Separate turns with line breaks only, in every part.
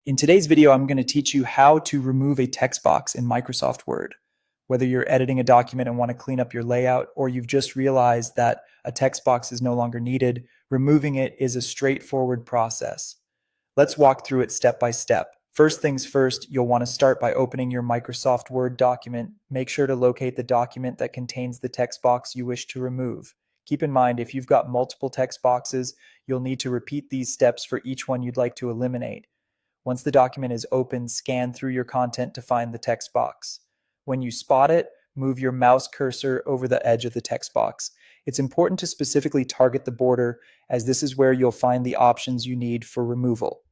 In today's video, I'm going to teach you how to remove a text box in Microsoft Word. Whether you're editing a document and want to clean up your layout, or you've just realized that a text box is no longer needed, removing it is a straightforward process. Let's walk through it step by step. First things first, you'll want to start by opening your Microsoft Word document. Make sure to locate the document that contains the text box you wish to remove. Keep in mind, if you've got multiple text boxes, you'll need to repeat these steps for each one you'd like to eliminate. Once the document is open, scan through your content to find the text box. When you spot it, move your mouse cursor over the edge of the text box. It's important to specifically target the border, as this is where you'll find the options you need for removal.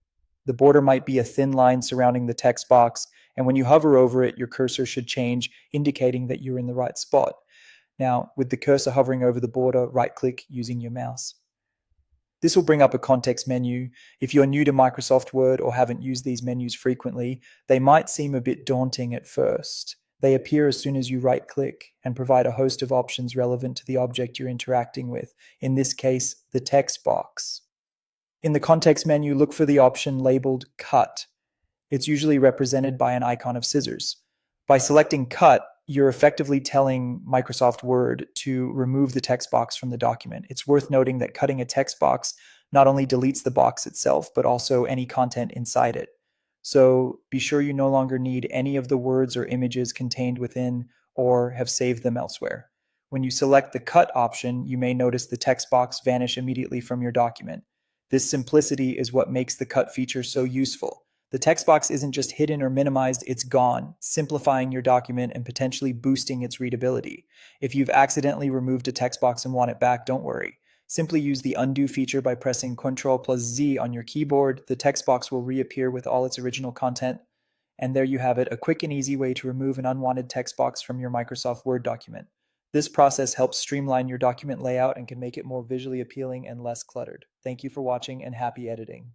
The border might be a thin line surrounding the text box, and when you hover over it, your cursor should change, indicating that you're in the right spot. Now, with the cursor hovering over the border, right-click using your mouse. This will bring up a context menu. If you're new to Microsoft Word or haven't used these menus frequently, they might seem a bit daunting at first. They appear as soon as you right-click and provide a host of options relevant to the object you're interacting with, in this case, the text box. In the context menu, look for the option labeled Cut. It's usually represented by an icon of scissors. By selecting Cut, you're effectively telling Microsoft Word to remove the text box from the document. It's worth noting that cutting a text box not only deletes the box itself, but also any content inside it. So be sure you no longer need any of the words or images contained within or have saved them elsewhere. When you select the Cut option, you may notice the text box vanish immediately from your document. This simplicity is what makes the Cut feature so useful. The text box isn't just hidden or minimized, it's gone, simplifying your document and potentially boosting its readability. If you've accidentally removed a text box and want it back, don't worry. Simply use the undo feature by pressing Ctrl+Z on your keyboard. The text box will reappear with all its original content. And there you have it, a quick and easy way to remove an unwanted text box from your Microsoft Word document. This process helps streamline your document layout and can make it more visually appealing and less cluttered. Thank you for watching and happy editing.